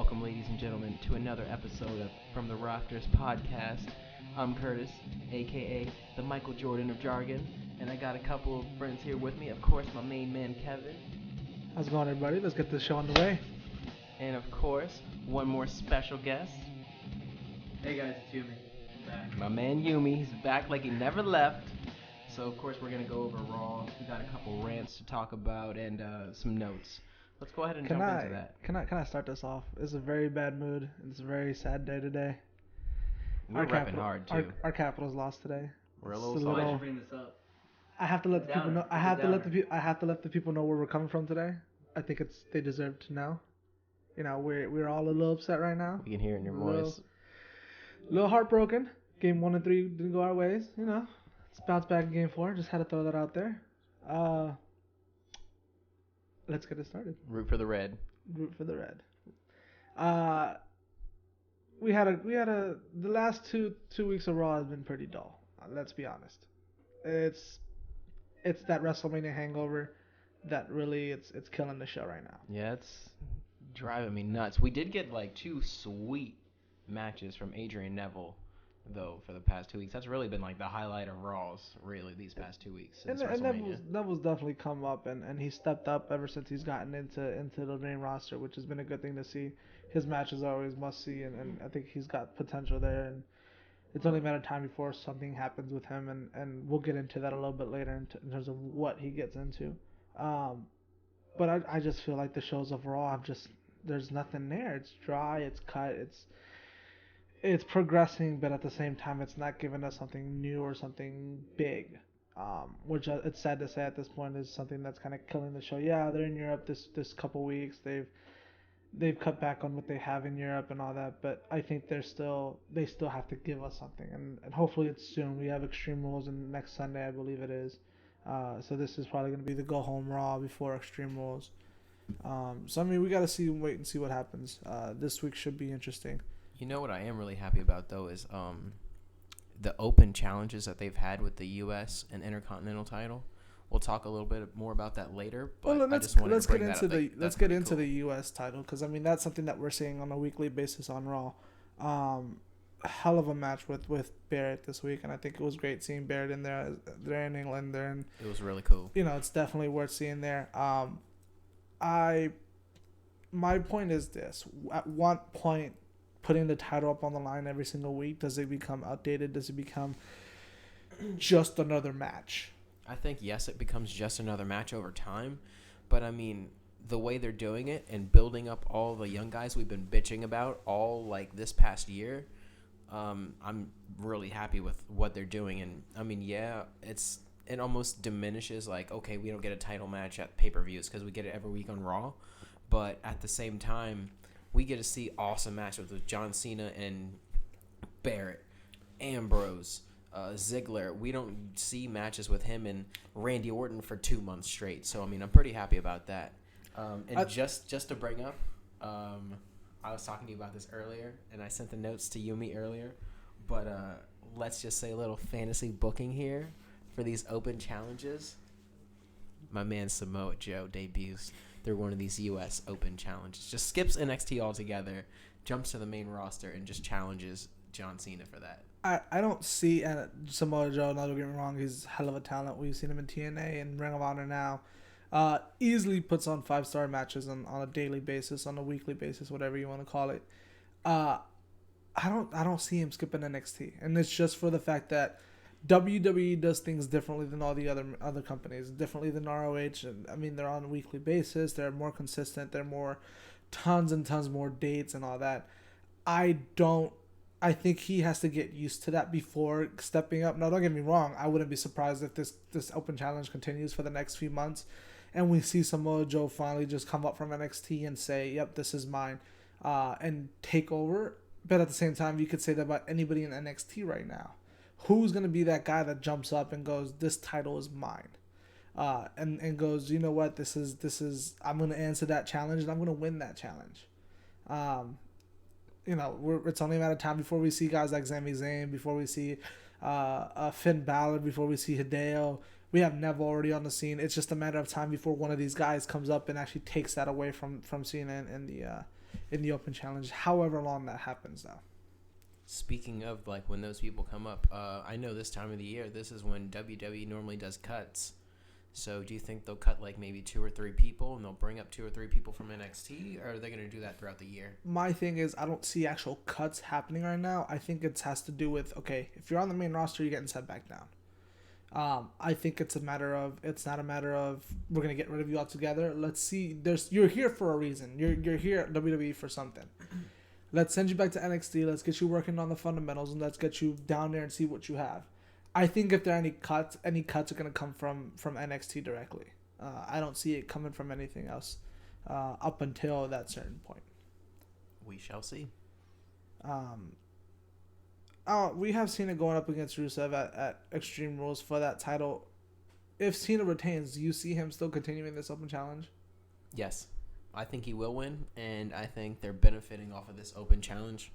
welcome, ladies and gentlemen, to another episode of From The Rafters podcast. I'm Curtis, aka the Michael Jordan of jargon, and I got a couple of friends here with me. Of course, my main man Kevin, How's it going, everybody? Let's get this show on the way. and of course, one more special guest, Hey guys, it's Yumi. Back. my man Yumi. He's back like he never left. So of course we're gonna go over Raw. We got a couple rants to talk about and some notes. Let's go ahead and jump into that. Can I start this off? It's a very bad mood. It's a very sad day today. We're repping hard too. Our Capitals lost today. We're a It's little Why'd salty. you bring this up? I have to let the people know. I It's a have to let downer. I have to let the people know where we're coming from today. I think they deserve to know. You know, we're all a little upset right now. We can hear it in your Little- voice. A little heartbroken. Game 1 and 3 didn't go our ways. You know, let's bounce back in Game 4. Just had to throw that out there. Let's get it started. Root for the red. Root for the red. The last two weeks of Raw has been pretty dull. Let's be honest. It's that WrestleMania hangover that really it's killing the show right now. Yeah, it's driving me nuts. We did get like two sweet matches from Adrian Neville, though, for the past 2 weeks. That's really been like the highlight of Raws, really, these past 2 weeks since And WrestleMania. Neville's definitely come up and he stepped up ever since he's gotten into the main roster, which has been a good thing to see. His matches are always must see, and I think he's got potential there, and it's only a matter of time before something happens with him, and we'll get into that a little bit later in terms of what he gets into. But I just feel like the shows overall there's nothing there. It's dry, it's cut, it's progressing, but at the same time, it's not giving us something new or something big. Which it's sad to say at this point is something that's kind of killing the show. Yeah, they're in Europe this couple weeks. They've cut back on what they have in Europe and all that, but I think they still have to give us something, and hopefully it's soon. We have Extreme Rules next Sunday, I believe it is. So this is probably going to be the go home Raw before Extreme Rules. So I mean, we got to wait and see what happens. This week should be interesting. You know what I am really happy about, though, is the open challenges that they've had with the U.S. and Intercontinental title. We'll talk a little bit more about that later, but Well, I just wanted to bring that up. Let's get into the U.S. title, because I mean that's something that we're seeing on a weekly basis on Raw. Hell of a match with Barrett this week, and I think it was great seeing Barrett in there. They're in England, and It was really cool. you know it's definitely worth seeing there. My point is this: at what point, putting the title up on the line every single week, does it become outdated? Does it become just another match? I think, yes, it becomes just another match over time, but I mean, the way they're doing it and building up all the young guys we've been bitching about all like this past year, I'm really happy with what they're doing. And I mean, yeah, it almost diminishes like, okay, we don't get a title match at pay-per-views because we get it every week on Raw, but at the same time, we get to see awesome matches with John Cena and Barrett, Ambrose, Ziggler. We don't see matches with him and Randy Orton for 2 months straight. So I mean, I'm pretty happy about that. Just to bring up, I was talking to you about this earlier, and I sent the notes to Yumi earlier. But let's just say a little fantasy booking here for these open challenges. My man Samoa Joe debuts through one of these U.S. Open challenges. Just skips NXT altogether, jumps to the main roster, and just challenges John Cena for that. I don't see Samoa Joe, not don't get me wrong, he's a hell of a talent. We've seen him in TNA and Ring of Honor now. Easily puts on 5-star matches on a daily basis, on a weekly basis, whatever you want to call it. I don't see him skipping NXT, and it's just for the fact that WWE does things differently than all the other companies, differently than ROH. And I mean, they're on a weekly basis. They're more consistent. They're more tons and tons more dates and all that. I think he has to get used to that before stepping up. Now, don't get me wrong. I wouldn't be surprised if this open challenge continues for the next few months, and we see Samoa Joe finally just come up from NXT and say, "Yep, this is mine," and take over. But at the same time, you could say that about anybody in NXT right now. Who's gonna be that guy that jumps up and goes, "This title is mine," and goes, "You know what? This is. I'm gonna answer that challenge, and I'm gonna win that challenge." You know, it's only a matter of time before we see guys like Sami Zayn, before we see Finn Balor, before we see Hideo. We have Neville already on the scene. It's just a matter of time before one of these guys comes up and actually takes that away from Cena and in the Open Challenge, however long that happens, though. Speaking of like when those people come up, I know this time of the year, this is when WWE normally does cuts. So do you think they'll cut like maybe 2 or 3 people and they'll bring up 2 or 3 people from NXT, or are they going to do that throughout the year? My thing is, I don't see actual cuts happening right now. I think it has to do with, okay, if you're on the main roster, you're getting set back down. I think it's not a matter of we're gonna get rid of you altogether. Let's see. You're here for a reason. You're here at WWE for something. Let's send you back to NXT. Let's get you working on the fundamentals, and let's get you down there and see what you have. I think if there are any cuts are gonna come from NXT directly. I don't see it coming from anything else up until that certain point. We shall see. We have Cena going up against Rusev at Extreme Rules for that title. If Cena retains, do you see him still continuing this Open Challenge? Yes. I think he will win, and I think they're benefiting off of this Open Challenge.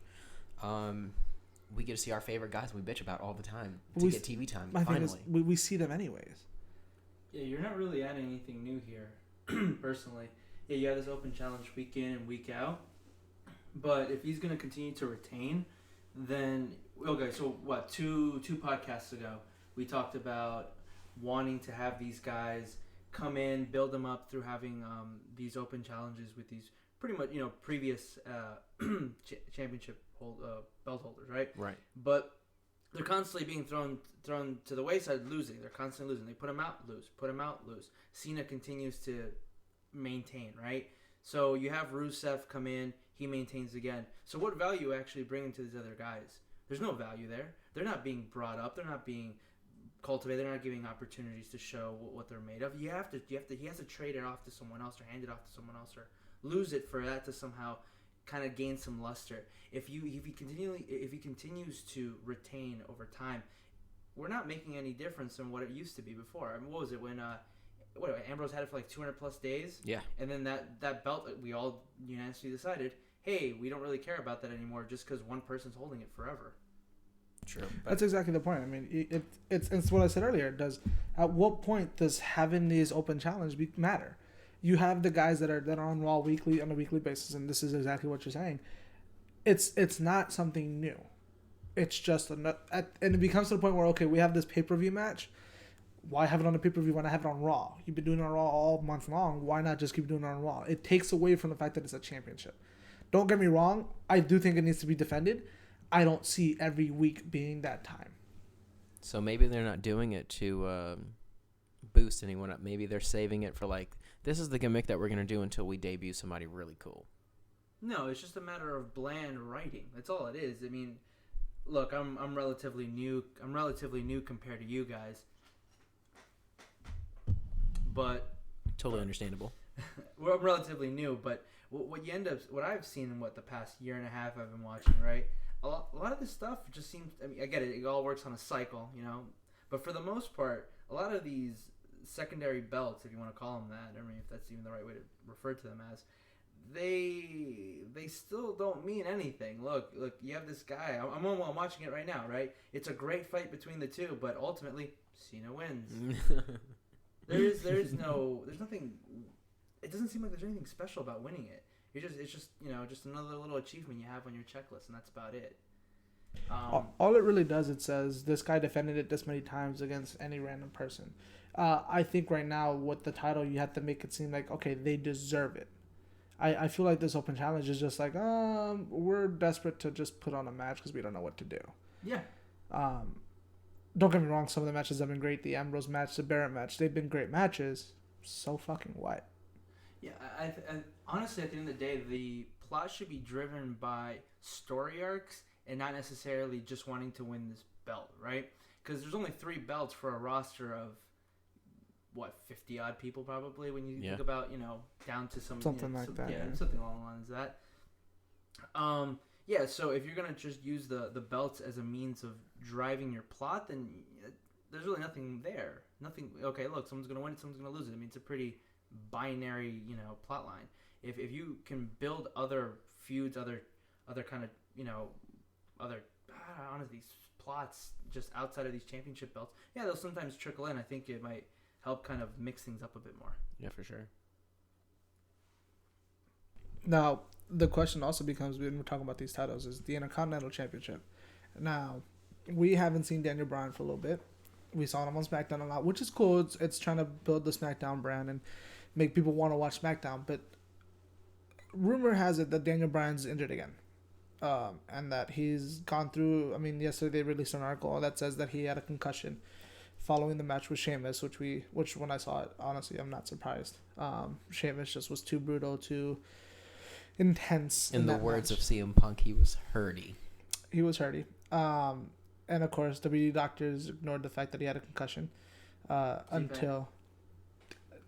We get to see our favorite guys we bitch about all the time to get TV time, finally. We see them anyways. Yeah, you're not really adding anything new here, personally. Yeah, you have this Open Challenge week in and week out. But if he's going to continue to retain, then... Okay, so what, two podcasts ago, we talked about wanting to have these guys come in, build them up through having these Open Challenges with these pretty much, previous championship belt holders, right? Right. But they're constantly being thrown to the wayside, losing. They're constantly losing. They put them out, lose. Put them out, lose. Cena continues to maintain, right? So you have Rusev come in, he maintains again. So what value actually bringing to these other guys? There's no value there. They're not being brought up. They're not being cultivated. They're not giving opportunities to show what they're made of. He has to trade it off to someone else, or hand it off to someone else, or lose it for that to somehow kind of gain some luster. If he continues to retain over time, we're not making any difference in what it used to be before. I mean, what was it when Ambrose had it for like 200 plus days? Yeah. And then that belt, we all unanimously decided, hey, we don't really care about that anymore just because one person's holding it forever. True. That's exactly the point. I mean, it's what I said earlier. At what point does having these Open Challenge matter? You have the guys that are on Raw on a weekly basis, and this is exactly what you're saying. It's not something new. It's just and it becomes to the point where, okay, we have this pay-per-view match. Why have it on a pay-per-view when I have it on Raw? You've been doing it on Raw all month long. Why not just keep doing it on Raw? It takes away from the fact that it's a championship. Don't get me wrong. I do think it needs to be defended. I don't see every week being that time. So maybe they're not doing it to boost anyone up. Maybe they're saving it for like, this is the gimmick that we're going to do until we debut somebody really cool. No, it's just a matter of bland writing. That's all it is. I mean, look, I'm relatively new. I'm relatively new compared to you guys. But totally understandable. Well, I'm relatively new, but what I've seen in the past year and a half I've been watching, right? A lot of this stuff just seems. I mean, I get it. It all works on a cycle, But for the most part, a lot of these secondary belts, if you want to call them that, I mean, if that's even the right way to refer to them as, they still don't mean anything. Look, you have this guy. I'm watching it right now, right? It's a great fight between the two, but ultimately, Cena wins. There's nothing. It doesn't seem like there's anything special about winning it. It's just another little achievement you have on your checklist, and that's about it. All it really does, it says this guy defended it this many times against any random person. I think right now with the title, you have to make it seem like, okay, they deserve it. I feel like this Open Challenge is just like, we're desperate to just put on a match because we don't know what to do. Yeah. Don't get me wrong, some of the matches have been great. The Ambrose match, the Barrett match, they've been great matches. So fucking what? Yeah, I honestly, at the end of the day, the plot should be driven by story arcs and not necessarily just wanting to win this belt, right? Because there's only 3 belts for a roster of, 50 odd people probably when you think about, down to something like that. Yeah, something along the lines of that. Yeah, so if you're going to just use the belts as a means of driving your plot, then there's really nothing there. Nothing, okay, look, someone's going to win it, someone's going to lose it. I mean, it's a pretty binary, plot line. If you can build other feuds, other kind of, honestly, plots just outside of these championship belts, yeah, they'll sometimes trickle in. I think it might help kind of mix things up a bit more. Yeah, for sure. Now, the question also becomes, when we're talking about these titles, is the Intercontinental Championship. Now, we haven't seen Daniel Bryan for a little bit. We saw him on SmackDown a lot, which is cool. It's trying to build the SmackDown brand and make people want to watch SmackDown. But rumor has it that Daniel Bryan's injured again. And that he's gone through. I mean, yesterday they released an article that says that he had a concussion following the match with Sheamus, which when I saw it, honestly, I'm not surprised. Sheamus just was too brutal, too intense. In the words of CM Punk, he was hurty. He was hurty. And of course, WWE doctors ignored the fact that he had a concussion until.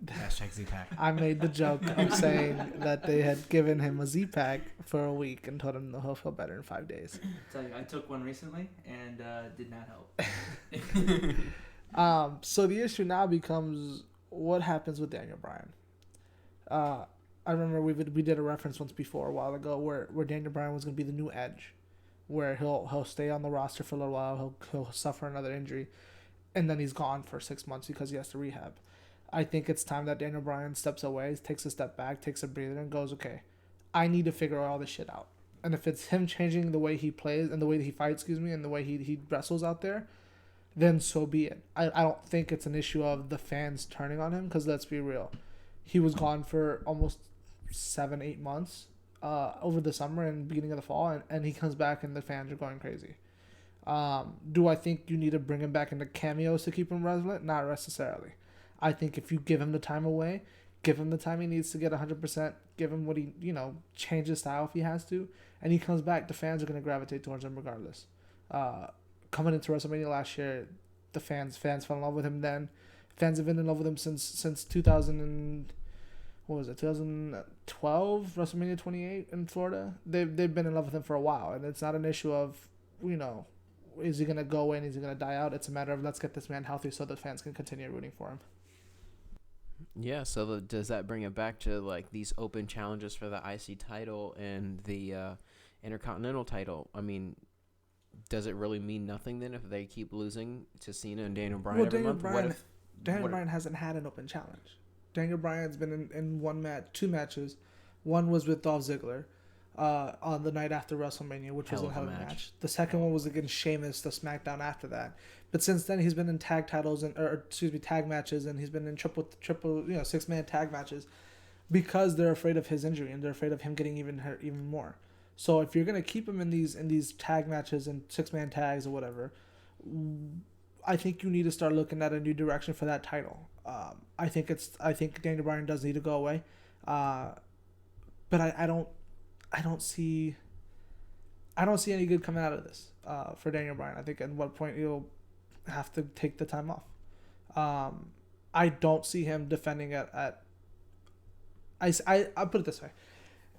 Hashtag Z-Pack. I made the joke of saying that they had given him a Z-Pack for a week and told him that he'll feel better in 5 days. Tell you, I took one recently and did not help. So the issue now becomes what happens with Daniel Bryan. I remember we did a reference once before a while ago where Daniel Bryan was going to be the new Edge, where he'll stay on the roster for a little while, he'll suffer another injury, and then he's gone for 6 months because he has to rehab. I think it's time that Daniel Bryan steps away, takes a step back, takes a breather, and goes, okay, I need to figure all this shit out. And if it's him changing the way he plays and the way that he fights, and the way he wrestles out there, then so be it. I don't think it's an issue of the fans turning on him, because let's be real. He was gone for almost 7-8 months over the summer and beginning of the fall, and he comes back and the fans are going crazy. Do I think you need to bring him back into cameos to keep him relevant? Not necessarily. I think if you give him the time away, give him the time he needs to get 100%, give him what he, change his style if he has to, and he comes back, the fans are going to gravitate towards him regardless. Coming into WrestleMania last year, the fans fell in love with him then. Fans have been in love with him since 2012, WrestleMania 28 in Florida. They've been in love with him for a while, and it's not an issue of, is he going to go in, is he going to die out? It's a matter of, let's get this man healthy so the fans can continue rooting for him. Yeah, so does that bring it back to like these open challenges for the IC title and the Intercontinental title? I mean, does it really mean nothing then if they keep losing to Cena and Daniel Bryan every month? Daniel Bryan hasn't had an open challenge. Daniel Bryan's been in two matches. One was with Dolph Ziggler on the night after WrestleMania, which was a hell of a match. The second one was against Sheamus, the SmackDown after that. But since then, he's been in tag matches, and he's been in triple, 6-man tag matches, because they're afraid of his injury and they're afraid of him getting even hurt even more. So if you're gonna keep him in these tag matches and 6-man tags or whatever, I think you need to start looking at a new direction for that title. I think Daniel Bryan does need to go away, but I don't see any good coming out of this for Daniel Bryan. I think at what point he'll have to take the time off. I don't see him defending at I'll put it this way.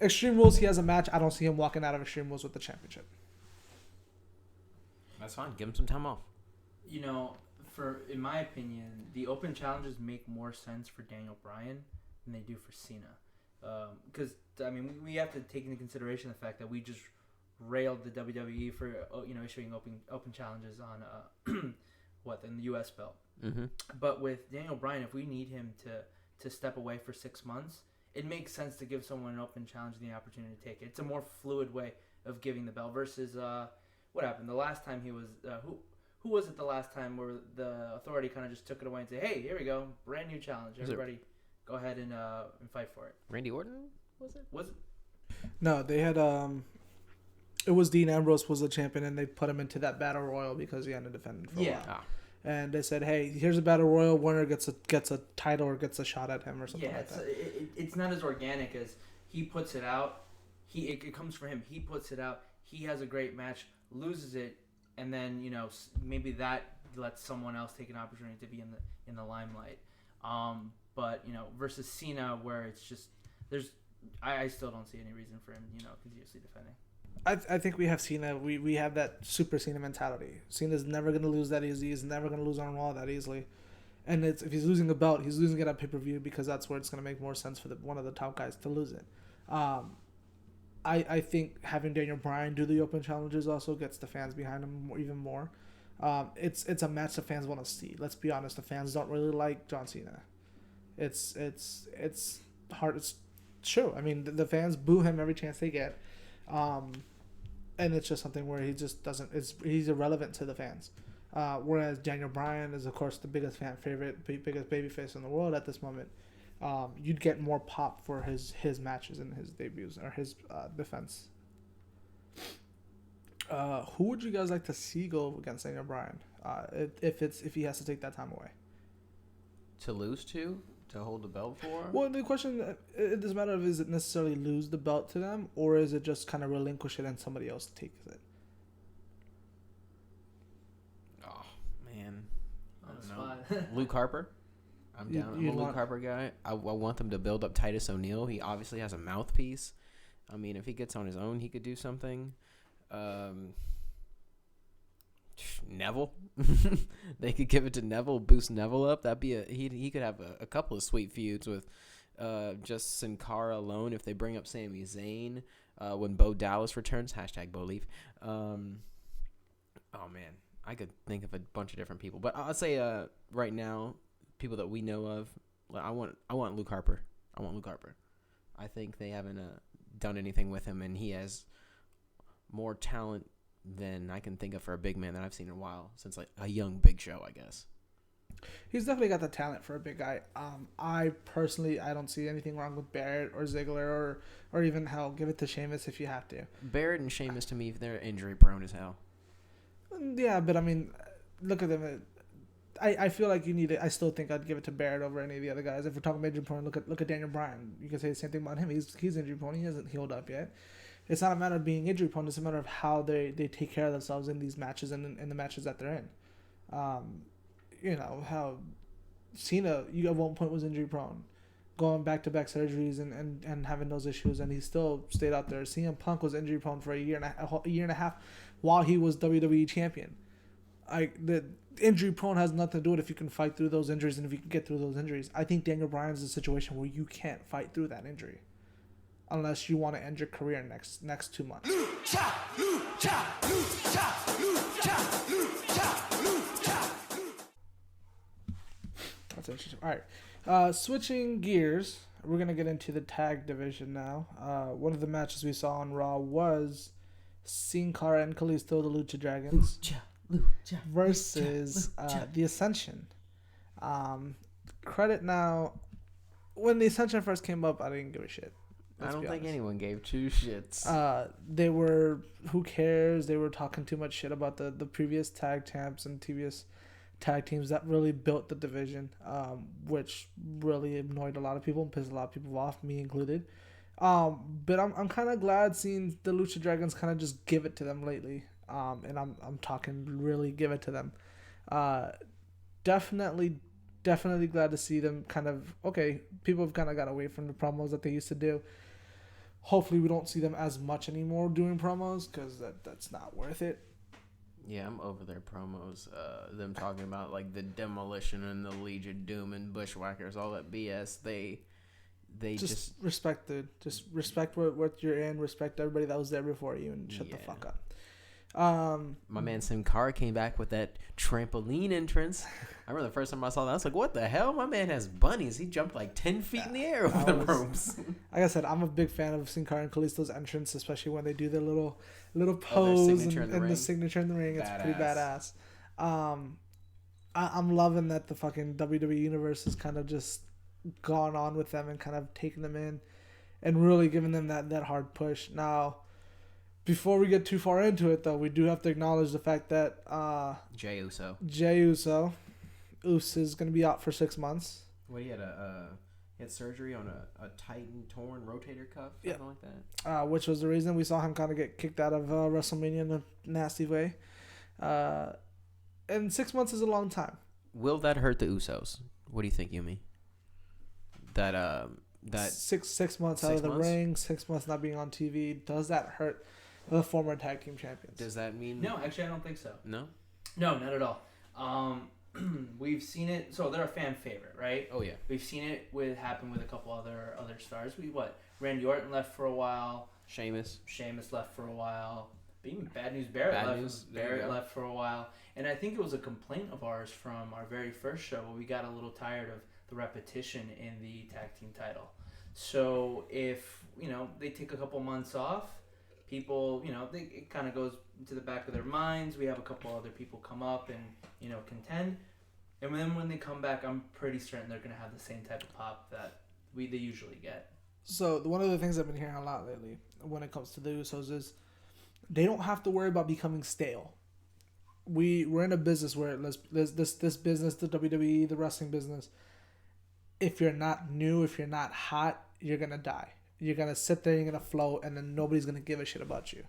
Extreme Rules, he has a match. I don't see him walking out of Extreme Rules with the championship. That's fine. Give him some time off. In my opinion, the open challenges make more sense for Daniel Bryan than they do for Cena. Because, we have to take into consideration the fact that we just railed the WWE for, issuing open challenges on, in the U.S. belt. Mm-hmm. But with Daniel Bryan, if we need him to step away for 6 months, it makes sense to give someone an open challenge the opportunity to take it. It's a more fluid way of giving the belt versus what happened the last time he was who was it the last time where the Authority kind of just took it away and said, hey, here we go, brand new challenge, everybody go ahead and fight for it. Randy Orton was it No, they had it was Dean Ambrose was the champion, and they put him into that battle royal because he hadn't defended for a while. And they said, hey, here's a battle royal. Winner gets a title or gets a shot at him or something like that. It's not as organic as he puts it out. It comes from him. He puts it out. He has a great match, loses it, and then maybe that lets someone else take an opportunity to be in the limelight. But versus Cena, where it's just I still don't see any reason for him continuously defending. I think we have Cena. We have that super Cena mentality. Cena's never going to lose that easy. He's never going to lose on Raw that easily. And if he's losing the belt, he's losing it at pay-per-view because that's where it's going to make more sense for one of the top guys to lose it. I think having Daniel Bryan do the open challenges also gets the fans behind him even more. It's a match the fans want to see. Let's be honest, the fans don't really like John Cena. It's hard. true. I mean, the fans boo him every chance they get, and it's just something where he just doesn't. He's irrelevant to the fans. Whereas Daniel Bryan is, of course, the biggest fan favorite, biggest babyface in the world at this moment. You'd get more pop for his matches and his debuts or his defense. Who would you guys like to see go against Daniel Bryan? If he has to take that time away. To lose to hold the belt for? Well, the question, it doesn't matter if is it necessarily lose the belt to them, or is it just kind of relinquish it and somebody else takes it? Oh, man. I don't That's know. fine. Luke Harper? I'm down. I'm a Luke Harper guy. I want them to build up Titus O'Neil. He obviously has a mouthpiece. I mean, if he gets on his own, he could do something. Neville, they could give it to Neville, boost Neville up. That'd be he could have a couple of sweet feuds with just Sin Cara alone. If they bring up Sami Zayn when Bo Dallas returns, #BoLeaf. Oh man, I could think of a bunch of different people, but I'll say right now, people that we know of. I want Luke Harper. I want Luke Harper. I think they haven't done anything with him, and he has more talent than I can think of for a big man that I've seen in a while, since like a young Big Show, I guess. He's definitely got the talent for a big guy. I personally, I don't see anything wrong with Barrett or Ziggler or even hell, give it to Sheamus if you have to. Barrett and Sheamus, to me, they're injury prone as hell. Yeah, but I mean, look at them. I feel like you need it. I still think I'd give it to Barrett over any of the other guys. If we're talking injury prone, look at Daniel Bryan. You can say the same thing about him. He's injury prone. He hasn't healed up yet. It's not a matter of being injury prone. It's a matter of how they take care of themselves in these matches and in the matches that they're in. You know, how Cena, at one point was injury prone, going back-to-back surgeries and having those issues, and he still stayed out there. CM Punk was injury prone for a year and a half while he was WWE champion. The injury prone has nothing to do with if you can fight through those injuries and if you can get through those injuries. I think Daniel Bryan is a situation where you can't fight through that injury unless you want to end your career next 2 months. That's interesting. All right, switching gears, we're gonna get into the tag division now. One of the matches we saw on Raw was Sin Cara and Kalisto, the Lucha Dragons, versus the Ascension. Credit now. When the Ascension first came up, I didn't give a shit. I don't think anyone gave two shits. They were, who cares? They were talking too much shit about the previous tag champs and previous tag teams that really built the division, which really annoyed a lot of people and pissed a lot of people off, me included. But I'm kind of glad seeing the Lucha Dragons kind of just give it to them lately. And I'm talking really give it to them. Definitely glad to see them kind of, okay, people have kind of got away from the promos that they used to do. Hopefully we don't see them as much anymore doing promos, because that's not worth it. Yeah, I'm over their promos. Them talking about like the Demolition and the Legion of Doom and Bushwhackers, all that BS. They just respect what you're in. Respect everybody that was there before you, and shut the fuck up. My man Sin Cara came back with that trampoline entrance. I remember the first time I saw that, I was like, what the hell? My man has bunnies. He jumped like 10 feet in the air over the ropes. Like I said, I'm a big fan of Sin Cara and Kalisto's entrance, especially when they do their little pose and the signature in the ring. It's pretty badass. I'm loving that the fucking WWE Universe has kind of just gone on with them and kind of taken them in and really giving them that hard push. Now, before we get too far into it, though, we do have to acknowledge the fact that Jey Uso is going to be out for 6 months. Well, he had surgery on a Titan torn rotator cuff, something like that. Which was the reason we saw him kind of get kicked out of WrestleMania in a nasty way. And 6 months is a long time. Will that hurt the Usos? What do you think, Yumi? That 6 months out of the ring, 6 months not being on TV, does that hurt the former tag team champions? Does that mean... No, actually, I don't think so. No? No, not at all. We've seen it. So they're a fan favorite, right? Oh, yeah. We've seen it happen with a couple other stars. Randy Orton left for a while. Sheamus left for a while. Even Bad News Barrett left for a while. And I think it was a complaint of ours from our very first show where we got a little tired of the repetition in the tag team title. So if they take a couple months off, people it kind of goes to the back of their minds. We have a couple other people come up and contend, and then when they come back, I'm pretty certain they're gonna have the same type of pop that they usually get. So one of the things I've been hearing a lot lately when it comes to the Usos is they don't have to worry about becoming stale. We're in a business where this business, the WWE, the wrestling business, if you're not new, if you're not hot, you're gonna die. You're gonna sit there, you're gonna float, and then nobody's gonna give a shit about you.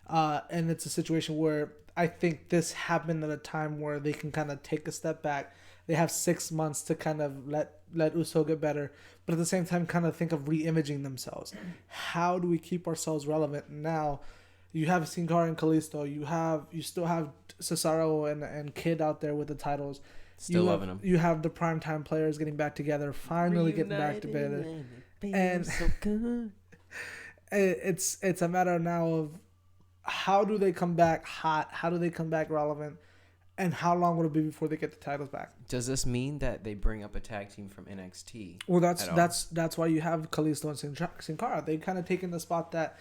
And it's a situation where I think this happened at a time where they can kind of take a step back. They have 6 months to kind of let Uso get better, but at the same time, kind of think of re-imaging themselves. How do we keep ourselves relevant now? You have Sin Cara and Kalisto. You still have Cesaro and Kid out there with the titles. Still loving them. You have the primetime players getting back together, finally getting back together, and so good. It's a matter now of how do they come back hot? How do they come back relevant? And how long will it be before they get the titles back? Does this mean that they bring up a tag team from NXT? Well, that's why you have Kalisto and Sin Cara. They've kind of taken the spot that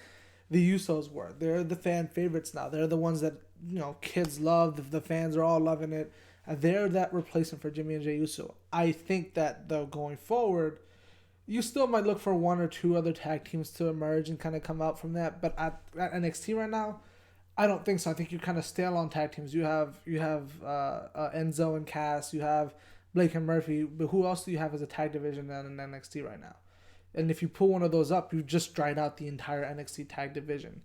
the Usos were. They're the fan favorites now. They're the ones that kids love. The fans are all loving it. They're that replacement for Jimmy and Jey Uso. I think that though going forward, you still might look for one or two other tag teams to emerge and kind of come out from that. But at NXT right now, I don't think so. I think you're kind of stale on tag teams. You have Enzo and Cass. You have Blake and Murphy. But who else do you have as a tag division then in NXT right now? And if you pull one of those up, you've just dried out the entire NXT tag division.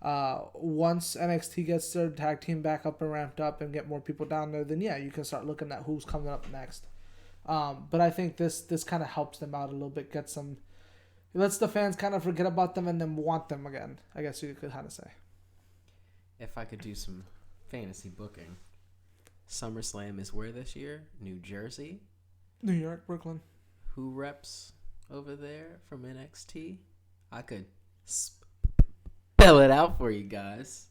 Once NXT gets their tag team back up and ramped up and get more people down there, then yeah, you can start looking at who's coming up next. But I think this kind of helps them out a little bit. Lets the fans kind of forget about them and then want them again, I guess you could kind of say. If I could do some fantasy booking, SummerSlam is where this year? New Jersey? New York, Brooklyn. Who reps over there from NXT? I could spell it out for you guys.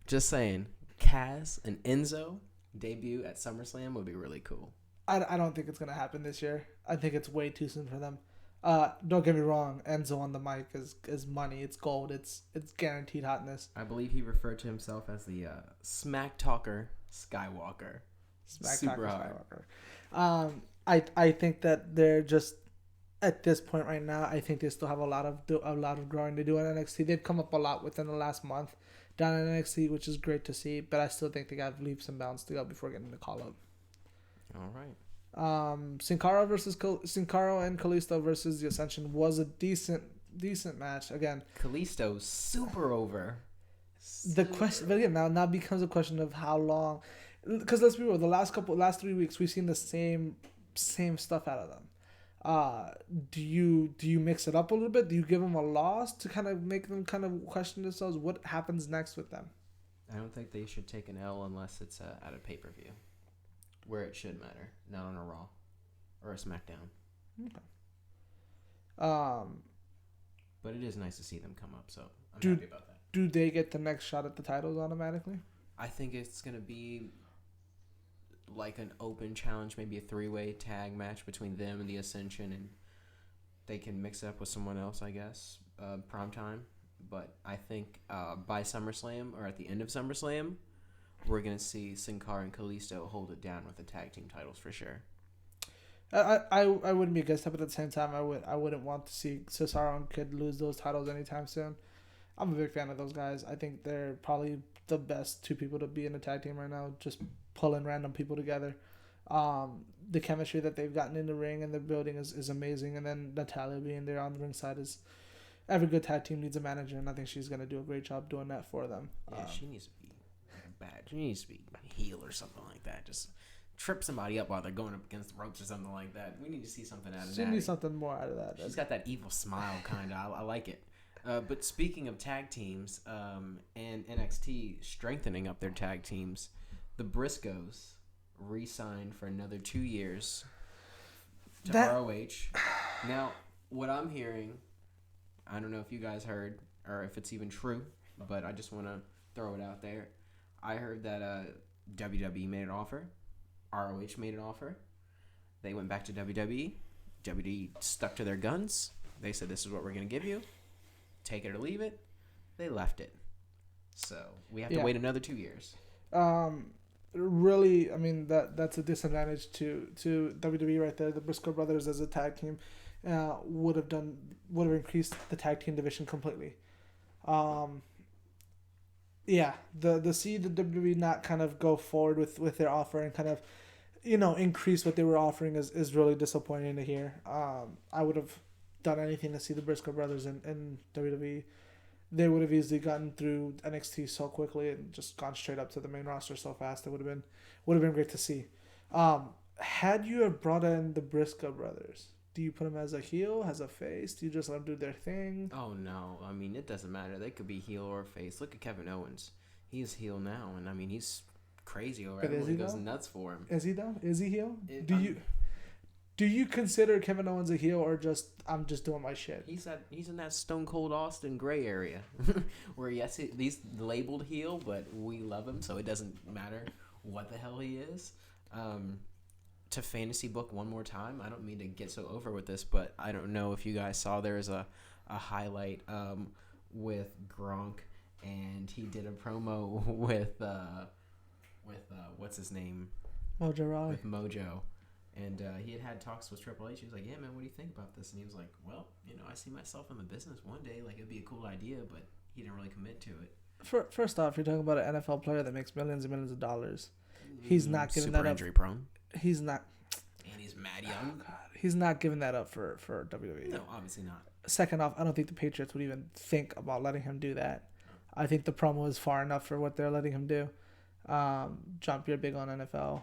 Just saying, Kaz and Enzo debut at SummerSlam would be really cool. I don't think it's going to happen this year. I think it's way too soon for them. Don't get me wrong. Enzo on the mic is money. It's gold. It's guaranteed hotness. I believe he referred to himself as the Smack Talker Skywalker. Super hard. Skywalker. I think that they're just at this point right now. I think they still have a lot of growing to do in NXT. They've come up a lot within the last month down in NXT, which is great to see. But I still think they got leaps and bounds to go before getting the call up. All right. Sin Cara and Kalisto versus the Ascension was a decent match. Again, Kalisto's super over. The question, but again, now becomes a question of how long. Because let's be real, the last 3 weeks we've seen the same stuff out of them. Do you mix it up a little bit? Do you give them a loss to kind of make them kind of question themselves? What happens next with them? I don't think they should take an L unless it's at a pay-per-view. Where it should matter, not on a Raw or a SmackDown. Okay. But it is nice to see them come up, so I'm happy about that. Do they get the next shot at the titles automatically? I think it's gonna be like an open challenge, maybe a 3-way tag match between them and the Ascension, and they can mix it up with someone else, I guess, primetime. But I think by SummerSlam or at the end of SummerSlam, we're going to see Sin Cara and Kalisto hold it down with the tag team titles for sure. I wouldn't be against that, but at the same time, I wouldn't want to see Cesaro and Kid lose those titles anytime soon. I'm a big fan of those guys. I think they're probably the best two people to be in a tag team right now, just pulling random people together. The chemistry that they've gotten in the ring and the building is amazing. And then Natalya being there on the ring side is... Every good tag team needs a manager, and I think she's going to do a great job doing that for them. Yeah, she needs to be bad. She needs to be a heel or something like that. Just trip somebody up while they're going up against the ropes or something like that. We need to see something out of that. She needs something more out of that. She's got that evil smile, kind of. I like it. But speaking of tag teams and NXT strengthening up their tag teams, the Briscoes re-signed for another 2 years to ROH. Now, what I'm hearing, I don't know if you guys heard or if it's even true, but I just want to throw it out there. I heard that WWE made an offer. ROH made an offer. They went back to WWE. WWE stuck to their guns. They said, this is what we're going to give you. Take it or leave it. They left it. So we have to wait another 2 years. Really, I mean, that's a disadvantage to WWE right there. The Briscoe brothers as a tag team would have increased the tag team division completely. The see the WWE not kind of go forward with their offer and kind of, increase what they were offering is really disappointing to hear. I would have done anything to see the Briscoe brothers in WWE. They would have easily gotten through NXT so quickly and just gone straight up to the main roster so fast. It would have been great to see. Had you have brought in the Briscoe brothers, do you put them as a heel, as a face? Do you just let them do their thing? Oh no, I mean it doesn't matter. They could be heel or face. Look at Kevin Owens. He is heel now, and I mean he's crazy over it. Everyone goes nuts for him. Is he though? Is he heel? Do you consider Kevin Owens a heel, or just I'm just doing my shit? He's in that Stone Cold Austin gray area, where yes, he's labeled heel, but we love him, so it doesn't matter what the hell he is. To fantasy book one more time, I don't mean to get so over with this, but I don't know if you guys saw there's a highlight with Gronk, and he did a promo with what's his name? Mojo Rawley. With Mojo. And he had talks with Triple H. He was like, yeah, man, what do you think about this? And he was like, well, I see myself in the business one day. Like, it'd be a cool idea, but he didn't really commit to it. First off, you're talking about an NFL player that makes millions and millions of dollars. He's not giving super that up. Injury prone. He's not. And he's mad young. Oh, God. He's not giving that up for WWE. No, obviously not. Second off, I don't think the Patriots would even think about letting him do that. I think the promo is far enough for what they're letting him do. Jump, you're big on NFL.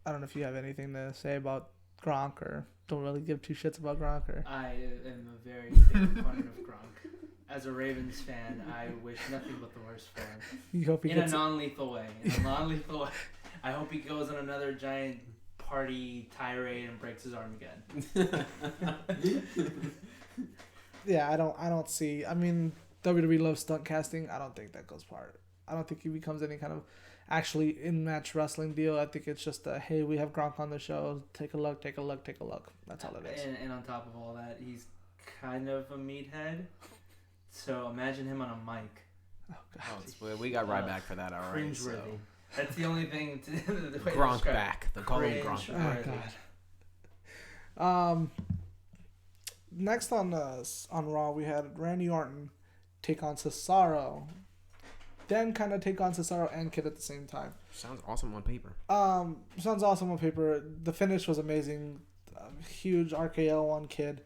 I don't know if you have anything to say about Gronk, or don't really give two shits about Gronk. Or I am a very big fan of Gronk. As a Ravens fan, I wish nothing but the worst for him. You hope he in a non-lethal way. I hope he goes on another giant party tirade and breaks his arm again. Yeah, I don't see. I mean, WWE loves stunt casting. I don't think that goes far. I don't think he becomes any kind of actually in-match wrestling deal. I think it's just a, hey, we have Gronk on the show. Take a look. That's all it is. And on top of all that, he's kind of a meathead. So imagine him on a mic. Oh, God. We got right back for that already. Cringeworthy. So. That's the only thing. The way Gronk back. They call him Gronk. Oh, God. Next on Raw, we had Randy Orton take on Cesaro. Then kind of take on Cesaro and Kid at the same time. Sounds awesome on paper. Sounds awesome on paper. The finish was amazing. Huge RKO on Kid,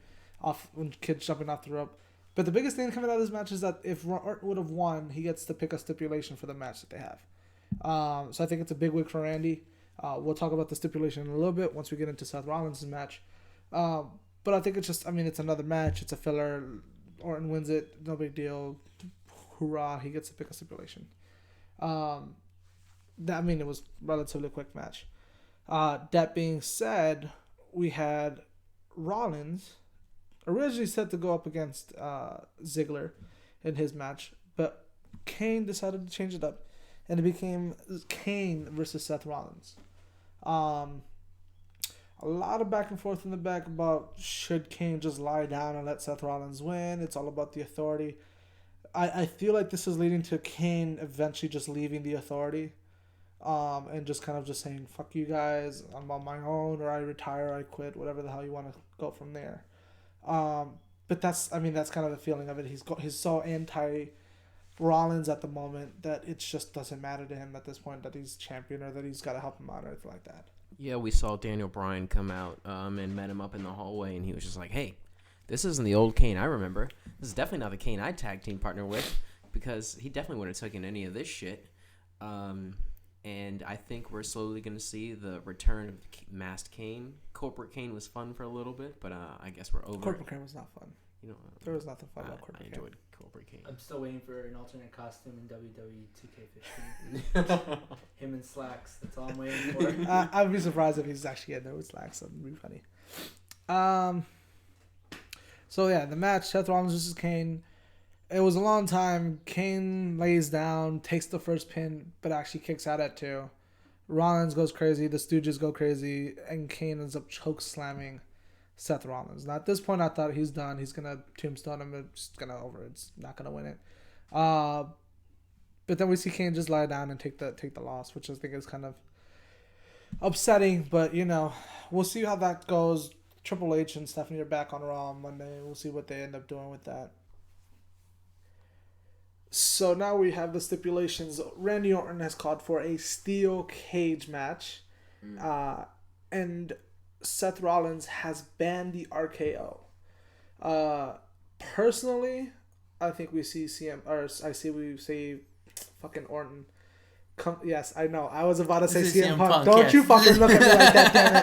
when Kid's jumping off the rope. But the biggest thing coming out of this match is that if Orton would have won, he gets to pick a stipulation for the match that they have. So I think it's a big win for Randy. We'll talk about the stipulation in a little bit once we get into Seth Rollins' match. But I think it's just, it's another match. It's a filler. Orton wins it. No big deal. Hoorah, he gets to pick a stipulation. It was relatively quick match. That being said, we had Rollins originally set to go up against Ziggler in his match, but Kane decided to change it up, and it became Kane versus Seth Rollins. A lot of back and forth in the back about should Kane just lie down and let Seth Rollins win. It's all about the authority. I feel like this is leading to Kane eventually just leaving the authority, and just kind of just saying, fuck you guys, I'm on my own, or I retire, I quit, whatever the hell you want to go from there. But that's kind of the feeling of it. He's so anti Rollins at the moment that it just doesn't matter to him at this point that he's champion or that he's got to help him out or anything like that. Yeah, we saw Daniel Bryan come out and met him up in the hallway, and he was just like, hey, this isn't the old Kane I remember. This is definitely not the Kane I tag team partner with, because he definitely wouldn't have taken any of this shit. And I think we're slowly going to see the return of Masked Kane. Corporate Kane was fun for a little bit, but I guess we're over Corporate Kane was not fun. There was nothing fun about Corporate Kane. I enjoyed Corporate Kane. I'm still waiting for an alternate costume in WWE 2K15. Him in slacks. That's all I'm waiting for. I'd be surprised if he's actually in there with slacks. That'd be funny. So yeah, the match, Seth Rollins versus Kane. It was a long time. Kane lays down, takes the first pin, but actually kicks out at 2. Rollins goes crazy, the Stooges go crazy, and Kane ends up choke slamming Seth Rollins. Now, at this point, I thought he's done. He's going to tombstone him. It's going to over. It's not going to win it. But then we see Kane just lie down and take the loss, which I think is kind of upsetting. But, we'll see how that goes. Triple H and Stephanie are back on Raw on Monday. We'll see what they end up doing with that. So now we have the stipulations. Randy Orton has called for a steel cage match. And Seth Rollins has banned the RKO. Personally, I think we see we see fucking Orton. Yes, I know. I was about to say CM Punk. Don't you fucking look at me like that, damn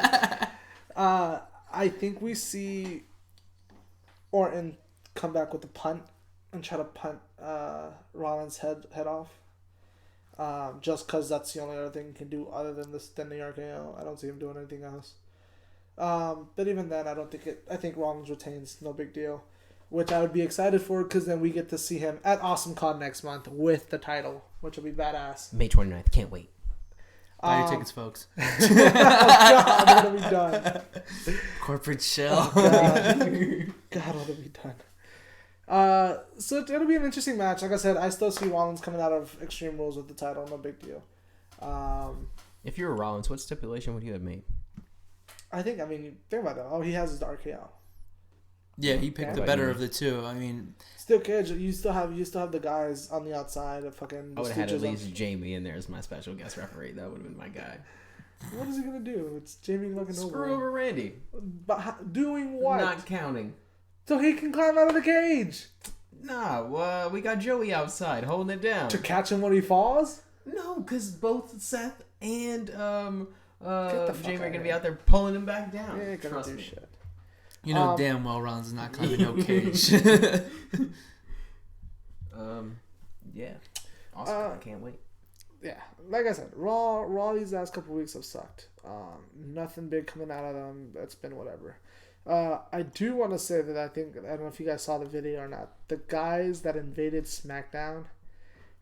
it. I think we see Orton come back with a punt and try to punt Rollins' head off. Just because that's the only other thing he can do other than the RKO. I don't see him doing anything else. But even then, I think Rollins retains, no big deal. Which I would be excited for, because then we get to see him at AwesomeCon next month with the title, which will be badass. May 29th. Can't wait. Buy your tickets, folks. Oh, God, what have we done? Corporate shell. Oh, God, what have we done? So it'll be an interesting match. Like I said, I still see Rollins coming out of Extreme Rules with the title. No big deal. If you were Rollins, what stipulation would you have made? Think about that. He has his RKO. Yeah, he picked the better of the two. Steel cage. You still have the guys on the outside of fucking. I would have had at least Jamie in there as my special guest referee. That would have been my guy. What is he gonna do? It's Jamie fucking screw over Randy. But doing what? Not counting. So he can climb out of the cage. Nah, we got Joey outside holding it down to catch him when he falls. No, because both Seth and Jamie are gonna be out there pulling him back down. Yeah, gonna do shit. You know damn well Rollins is not climbing no cage. Yeah. Awesome. I can't wait. Yeah, like I said, Raw these last couple weeks have sucked. Nothing big coming out of them. It's been whatever. I do want to say that I don't know if you guys saw the video or not. The guys that invaded SmackDown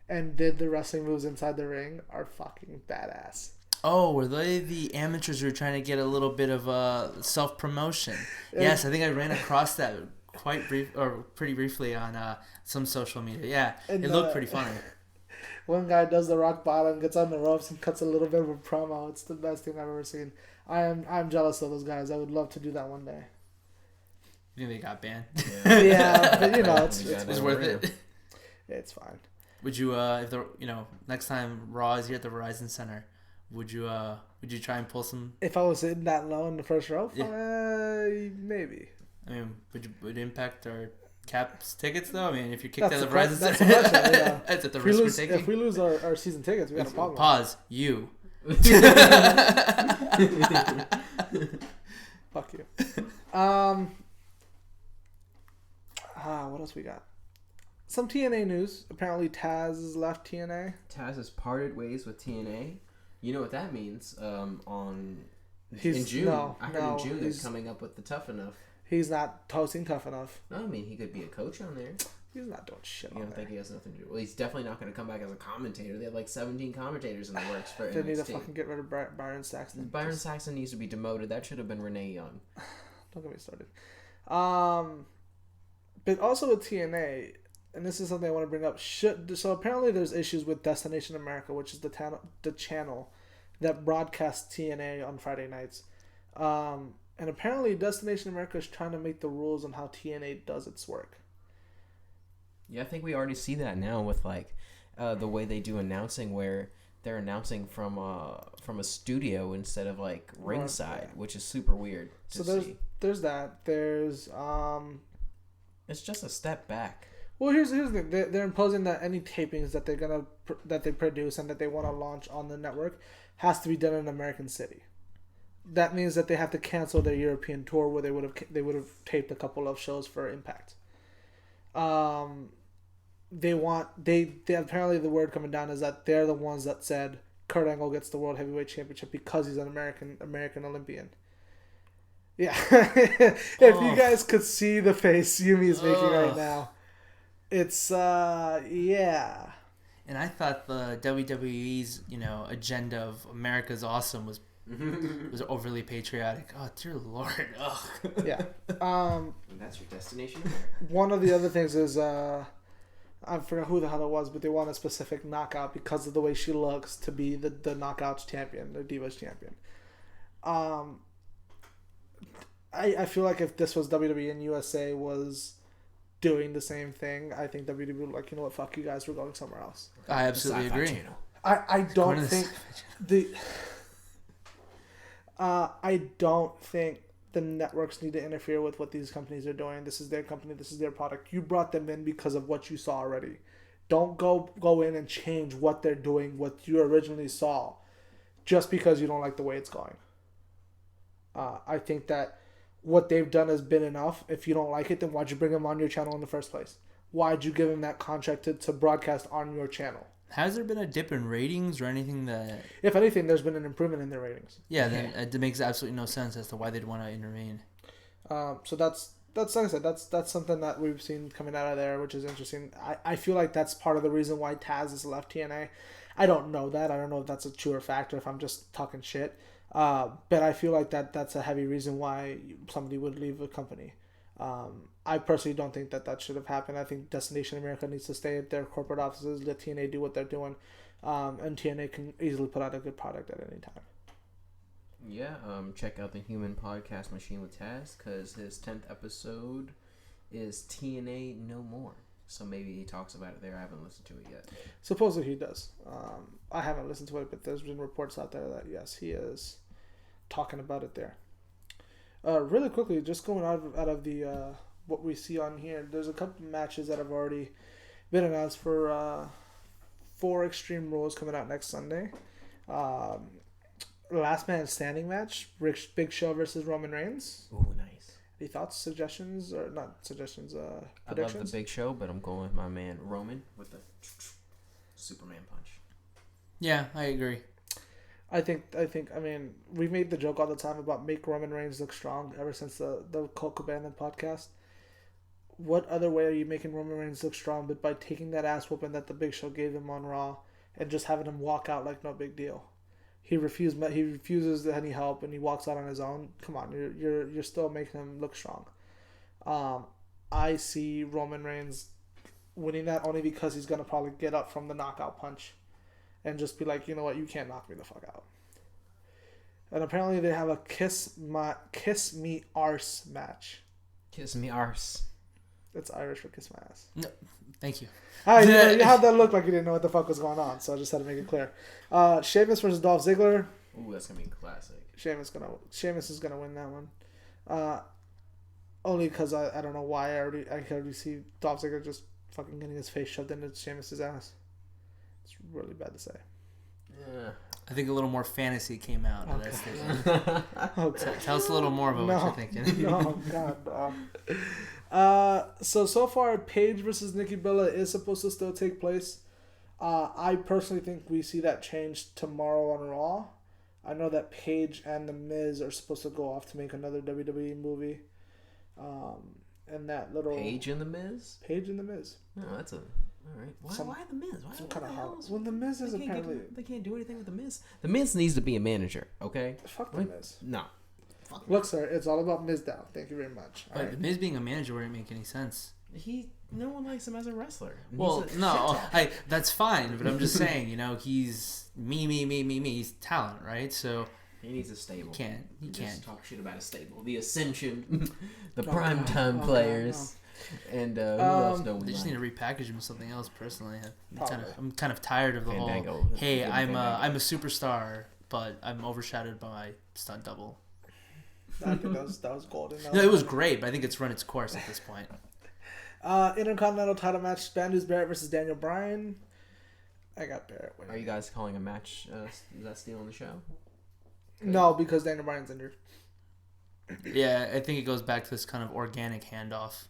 and did the wrestling moves inside the ring are fucking badass. Oh, were they the amateurs who were trying to get a little bit of self-promotion? Yes, I think I ran across that pretty briefly on some social media. Yeah, it looked pretty funny. One guy does the rock bottom, gets on the ropes, and cuts a little bit of a promo. It's the best thing I've ever seen. I'm jealous of those guys. I would love to do that one day. You think they got banned? Yeah, but it's worth it. It's fine. Would you if next time Raw is here at the Verizon Center, would you try and pull some? If I was sitting that low in the first row, yeah. Maybe. Would it impact our Caps tickets though? If you kicked out of the Verizon Center, that's at the risk we're taking. If we lose our season tickets, we got a problem. Pause. You. Fuck you. What else we got? Some TNA news. Apparently Taz has left TNA. Taz has parted ways with TNA. You know what that means? In June. In June they're coming up with the Tough Enough. He's not hosting Tough Enough. No, he could be a coach on there. He's not doing shit. You don't think he has nothing to do? Well, he's definitely not going to come back as a commentator. They have like 17 commentators in the works for They NXT. need to fucking get rid of Byron Saxton. Byron Saxton needs to be demoted. That should have been Renee Young. Don't get me started. But also with TNA, and this is something I want to bring up. So apparently there's issues with Destination America, which is the channel that broadcasts TNA on Friday nights. And apparently Destination America is trying to make the rules on how TNA does its work. Yeah, I think we already see that now with the way they do announcing, where they're announcing from a studio instead of ringside, which is super weird. So there's that. There's it's just a step back. Well, here's the thing. They're imposing that any tapings that they produce and that they want to launch on the network has to be done in an American city. That means that they have to cancel their European tour where they would have taped a couple of shows for Impact. They apparently the word coming down is that they're the ones that said Kurt Angle gets the World Heavyweight Championship because he's an American Olympian. Yeah. If you guys could see the face Yumi is making right now, it's And I thought the WWE's agenda of America's Awesome was It was overly patriotic. Oh, dear Lord. Ugh. Yeah. And that's your destination. One of the other things is I forgot who the hell it was, but they want a specific knockout because of the way she looks to be the knockouts champion, the Divas champion. I feel like if this was WWE and USA was doing the same thing, I think WWE would be like, you know what, fuck you guys, we're going somewhere else. I absolutely agree. Channel. I don't think I don't think the networks need to interfere with what these companies are doing. This is their company. This is their product. You brought them in because of what you saw already. Don't go in and change what they're doing, what you originally saw, just because you don't like the way it's going. I think that what they've done has been enough. If you don't like it, then why'd you bring them on your channel in the first place? Why'd you give them that contract to broadcast on your channel? Has there been a dip in ratings or anything that... If anything, there's been an improvement in their ratings. Yeah, then it makes absolutely no sense as to why they'd want to intervene. So that's like I said, that's something that we've seen coming out of there, which is interesting. I feel like that's part of the reason why Taz has left TNA. I don't know that. I don't know if that's a truer factor, if I'm just talking shit. But I feel like that's a heavy reason why somebody would leave a company. I personally don't think that should have happened. I think Destination America needs to stay at their corporate offices, let TNA do what they're doing, and TNA can easily put out a good product at any time. Yeah, check out the Human Podcast Machine with Taz, because his 10th episode is TNA No More. So maybe he talks about it there. I haven't listened to it yet. Supposedly he does. I haven't listened to it, but there's been reports out there that, yes, he is talking about it there. Really quickly, just going out of the what we see on here, there's a couple matches that have already been announced for 4 Extreme Rules coming out next Sunday. Last Man Standing match, Big Show versus Roman Reigns. Ooh, nice. Any thoughts, suggestions, or not suggestions? I predictions? love the Big Show, but I'm going with my man Roman with the Superman punch. Yeah, I agree. I think. I mean, we made the joke all the time about make Roman Reigns look strong ever since the Colt Cabana podcast. What other way are you making Roman Reigns look strong but by taking that ass whooping that the Big Show gave him on Raw and just having him walk out like no big deal? He refuses any help and he walks out on his own. Come on, you're still making him look strong. I see Roman Reigns winning that only because he's gonna probably get up from the knockout punch and just be like, you know what, you can't knock me the fuck out. And apparently they have a kiss me arse match. Kiss me arse. It's Irish for kiss my ass. No, thank you. You had that look like you didn't know what the fuck was going on, so I just had to make it clear. Sheamus versus Dolph Ziggler. Ooh, that's gonna be classic. Sheamus is gonna win that one. Only because I don't know why I can already see Dolph Ziggler just fucking getting his face shoved into Sheamus's ass. It's really bad to say. Yeah. I think a little more fantasy came out of that statement. Okay. Tell us a little more about what you're thinking. No, God. So far, Paige versus Nikki Bella is supposed to still take place. I personally think we see that change tomorrow on Raw. I know that Paige and The Miz are supposed to go off to make another WWE movie. And that little... Paige and The Miz? Paige and The Miz. No, that's a... Alright. Why The Miz? Why Some kind of hell? Well, The Miz is apparently... They can't do anything with The Miz. The Miz needs to be a manager, okay? Fuck The Miz. No. Look, sir, it's all about Miz now. Thank you very much. But The Miz being a manager wouldn't make any sense. No one likes him as a wrestler. Well, no, that's fine, but I'm just saying, he's me. He's talent, right? So he needs a stable. He can't talk shit about a stable. The Ascension, the primetime players, and who else don't we They just like? need to repackage him with something else. Personally, I'm kind of tired of the Fandango. whole. Hey, I'm a superstar, but I'm overshadowed by my stunt double. I think that was golden. No, it was great, but I think it's run its course at this point. Intercontinental title match: Bandus Barrett versus Daniel Bryan. I got Barrett winning. Are you guys calling a match? Is that still on the show? No, because Daniel Bryan's injured. Yeah, I think it goes back to this kind of organic handoff.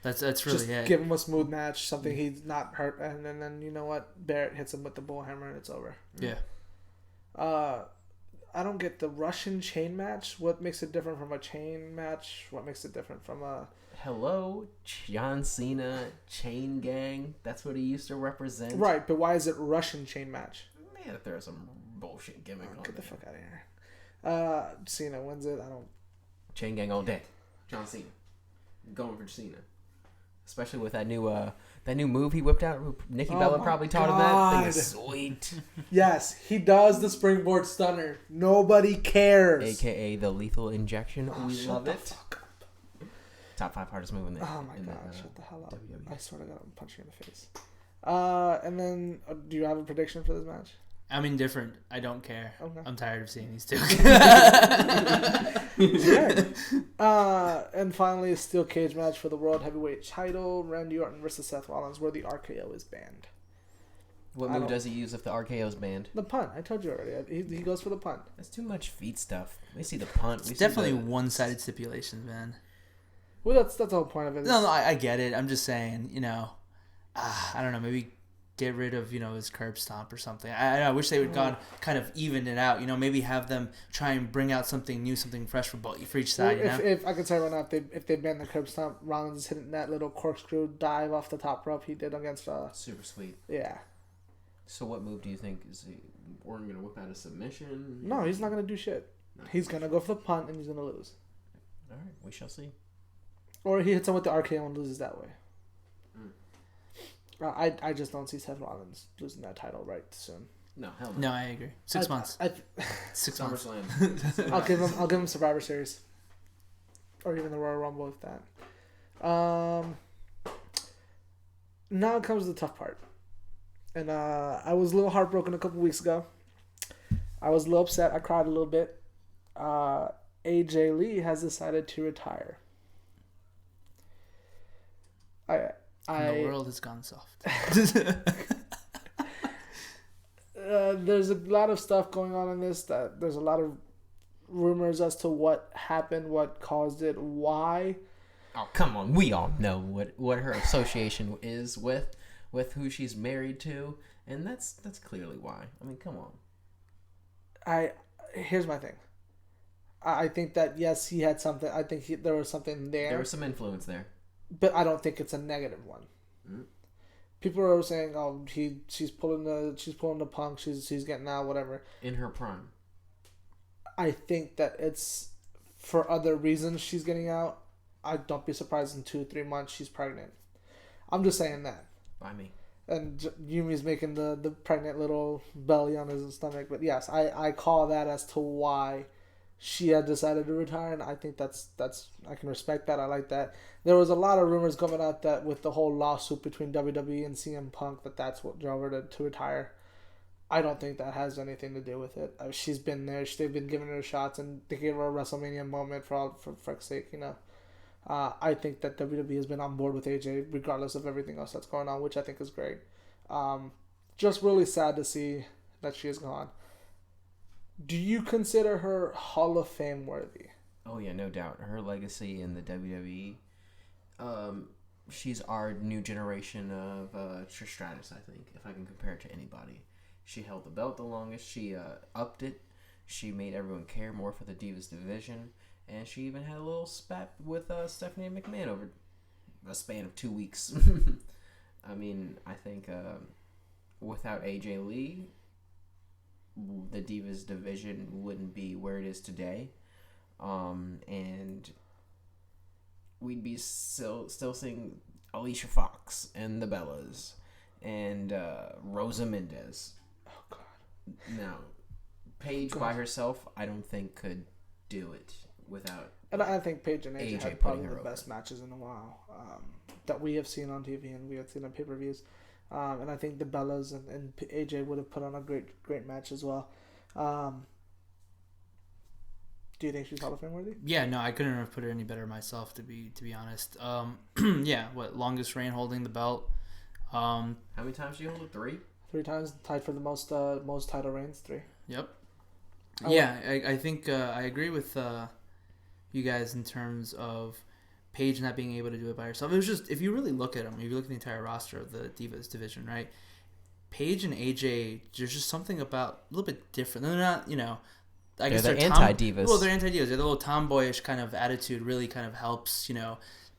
That's really Just it. Give him a smooth match, something he's not hurt, and then you know what? Barrett hits him with the bullhammer and it's over. Yeah. I don't get the Russian chain match. What makes it different from a chain match? What makes it different from a... Hello, John Cena, Chain Gang. That's what he used to represent. Right, but why is it Russian chain match? Man, if there's some bullshit gimmick on Get the there. fuck out of here. Cena wins it. I don't. Chain gang all day. John Cena. Going for Cena. Especially with that new move he whipped out. Nikki Bella probably taught him that. Thing is sweet. Yes, he does the springboard stunner. Nobody cares. AKA the lethal injection. We love it. Fuck up. Top 5 hardest move in there. Oh my god, shut the hell up. WWE. I swear to God, I'm punching you in the face. And then, do you have a prediction for this match? I'm indifferent. I don't care. Okay. I'm tired of seeing these two. And finally, a steel cage match for the World Heavyweight title. Randy Orton versus Seth Rollins, where the RKO is banned. What move does he use if the RKO is banned? The punt. I told you already. He goes for the punt. That's too much feet stuff. We see the punt. It's definitely one-sided stipulations, man. Well, that's the whole point of it. No, I get it. I'm just saying, I don't know, maybe get rid of, his curb stomp or something. I wish they would gone kind of even it out, maybe have them try and bring out something new, something fresh for each side, If I could say right now, if they ban the curb stomp, Rollins is hitting that little corkscrew dive off the top rope he did against super sweet. Yeah. So what move do you think is Orton gonna whip out a submission? No, he's not gonna do shit. No. He's gonna go for the punt and he's gonna lose. All right, we shall see. Or he hits him with the RKO and loses that way. I just don't see Seth Rollins losing that title right soon. No, hell no. No, I agree. 6 months. 6 months. I'll give him Survivor Series, or even the Royal Rumble with that. Now comes the tough part, and I was a little heartbroken a couple weeks ago. I was a little upset. I cried a little bit. AJ Lee has decided to retire. The world has gone soft. There's a lot of stuff going on in this. That there's a lot of rumors as to what happened, what caused it, why. Oh, come on. We all know what her association is with who she's married to, and that's clearly why. I mean, come on. Here's my thing. I think that, yes, he had something. I think there was something there. There was some influence there. But I don't think it's a negative one. Mm. People are saying, "Oh, she's pulling the punk. She's getting out, whatever." In her prime. I think that it's for other reasons she's getting out. I don't be surprised in 2-3 months she's pregnant. I'm just saying that. By me. And Yumi's making the pregnant little belly on his stomach. But yes, I call that as to why she had decided to retire, and I think that's I can respect that. I like that. There was a lot of rumors coming out that with the whole lawsuit between WWE and CM Punk, that's what drove her to retire. I don't think that has anything to do with it. She's been there. They've been giving her shots, and they gave her a WrestleMania moment for fuck's sake, I think that WWE has been on board with AJ regardless of everything else that's going on, which I think is great. Just really sad to see that she is gone. Do you consider her Hall of Fame worthy? Oh yeah, no doubt. Her legacy in the WWE, she's our new generation of Trish Stratus, I think, if I can compare it to anybody. She held the belt the longest. She upped it. She made everyone care more for the Divas division. And she even had a little spat with Stephanie McMahon over a span of 2 weeks. I mean, I think without AJ Lee, the Divas division wouldn't be where it is today. And we'd be still seeing Alicia Fox and the Bellas and Rosa Mendez. Oh, God. Now, Paige by herself, I don't think could do it without. And I think Paige and AJ had probably the best matches in a while that we have seen on TV and we have seen on pay-per-views. And I think the Bellas and AJ would have put on a great match as well. Do you think she's Hall of Fame worthy? Yeah, no, I couldn't have put her any better myself, to be honest. Yeah, longest reign holding the belt. How many times did you hold it? 3? 3 times, tied for the most title reigns. 3. Yep. I think I agree with you guys in terms of Paige not being able to do it by herself. It was just, if you really look at them, if you look at the entire roster of the Divas division, right? Paige and AJ, there's just something about a little bit different. They're not, I guess they're anti-divas. Well, they're anti-divas. They're the little tomboyish kind of attitude really kind of helps,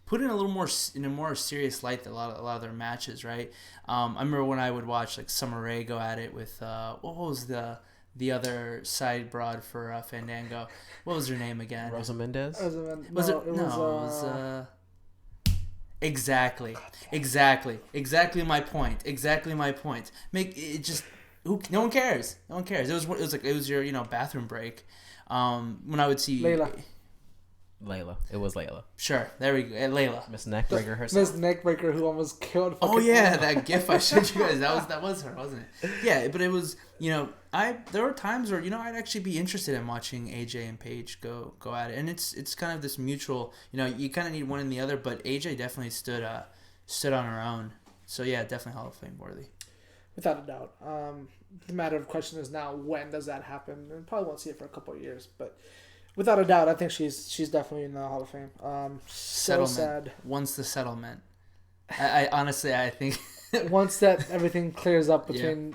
put in a little more in a more serious light than a lot of their matches, right? I remember when I would watch like Summer Rae go at it with what was the the other side broad for Fandango. What was her name again? Rosa Mendez. Exactly my point. Make it just no one cares. It was your bathroom break. When I would see Layla. It was Layla. Sure, there we go. Layla, Miss Neckbreaker herself. Miss Neckbreaker, who almost killed. Oh yeah, that GIF I showed you guys. That was her, wasn't it? Yeah, but it was. There were times where I'd actually be interested in watching AJ and Paige go at it, and it's kind of this mutual. You kind of need one and the other, but AJ definitely stood on her own. So yeah, definitely Hall of Fame worthy. Without a doubt. The matter of question is now, when does that happen? And probably won't see it for a couple of years, but. Without a doubt, I think she's definitely in the Hall of Fame. So sad. Once the settlement, I honestly think once that everything clears up between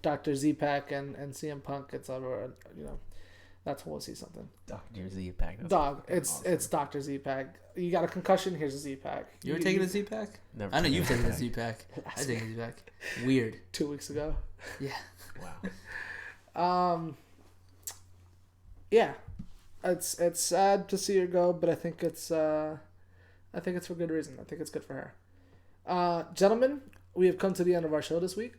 Dr. Z-Pac and CM Punk, it's over. That's when we'll see something. Dr. Z-Pac. Dog, it's Dr. Z-Pac. You got a concussion? Here's a Z-Pac. You ever taken a Z-Pac? Never. I know you've taken a Z-Pac. I taken a Z-Pac. Weird. 2 weeks ago. Yeah. Wow. Yeah. It's sad to see her go, but I think it's for good reason. I think it's good for her. Gentlemen, we have come to the end of our show this week.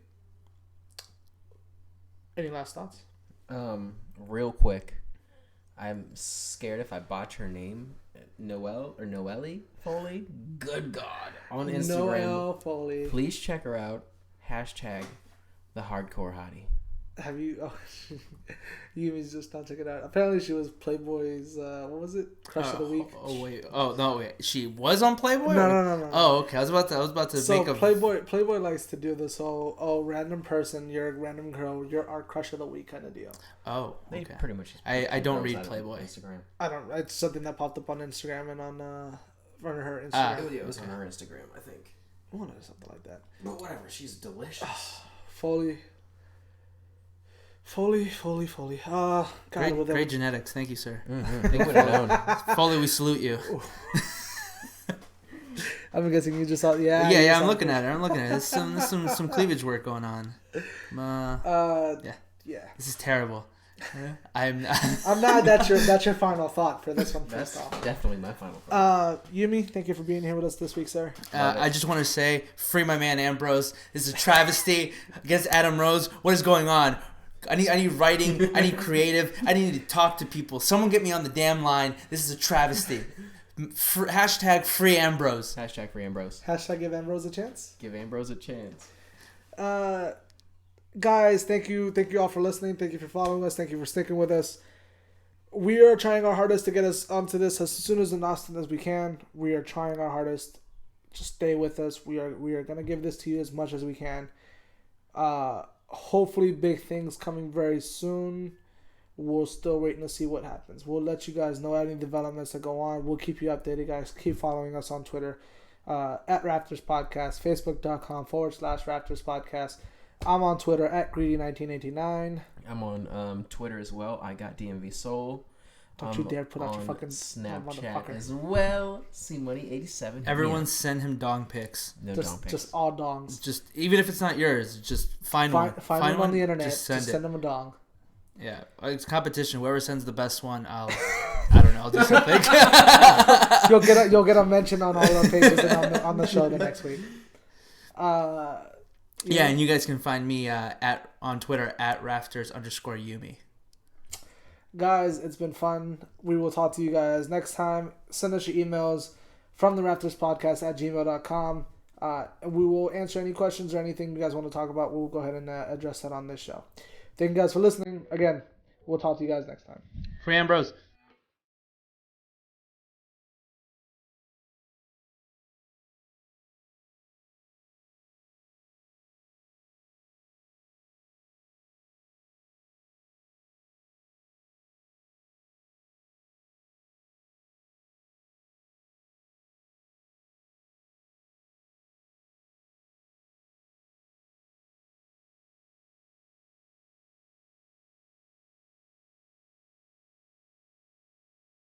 Any last thoughts? Real quick, I'm scared if I botch her name, Noelle Foley. Good God, on Instagram. Noelle Foley. Please check her out. # the hardcore hottie. Have you? Oh, Yumi's just not checking it out. Apparently, she was Playboy's. What was it? Crush of the week. Oh wait. Oh no wait. She was on Playboy. No. Oh okay. I was about to so make a Playboy likes to do this whole random person, you're a random girl, you're our crush of the week kind of deal. Oh, okay. They pretty much. I don't read Playboy. Instagram. I don't. It's something that popped up on Instagram and on her Instagram. It was on her Instagram, I think. One or something like that. But whatever. She's delicious. Foley. God, Great genetics. Thank you, sir. Mm-hmm. I would have known. Foley, we salute you. I'm guessing you just saw. Yeah. I'm looking at it. There's some cleavage work going on. Yeah. This is terrible. I'm not. That's your final thought for this one. That's first off. definitely my final thought. Yumi, thank you for being here with us this week, sir. I just want to say, free my man Ambrose. This is a travesty against Adam Rose. What is going on? I need writing. I need creative. I need to talk to people. Someone get me on the damn line. This is a travesty. Hashtag free Ambrose. Hashtag free Ambrose. Hashtag give Ambrose a chance. Give Ambrose a chance. Guys, thank you all for listening. Thank you for following us. Thank you for sticking with us. We are trying our hardest to get us onto this as soon as we can. We are trying our hardest. Just stay with us. We are gonna give this to you as much as we can. Hopefully big things coming very soon. We're still waiting to see what happens. We'll let you guys know any developments that go on. We'll keep you updated, guys. Keep following us on Twitter at Rafters Podcast, Facebook.com/Rafters Podcast. I'm on Twitter at Greedy1989. I'm on Twitter as well. I got DMV Soul. Don't you dare put out your fucking Snapchat as well. CMoney87. Everyone send him dong pics. No dong pics. Just all dongs. Just even if it's not yours, just find one. Find one on the internet. Just send them a dong. Yeah, it's competition. Whoever sends the best one, I don't know. I'll do something. You'll get a mention on all our pages and on the show the next week. Yeah, and you guys can find me on Twitter at Rafters_Yumi. Guys, it's been fun. We will talk to you guys next time. Send us your emails from the Rafters Podcast at gmail.com. We will answer any questions or anything you guys want to talk about. We'll go ahead and address that on this show. Thank you guys for listening. Again, we'll talk to you guys next time. Free Ambrose.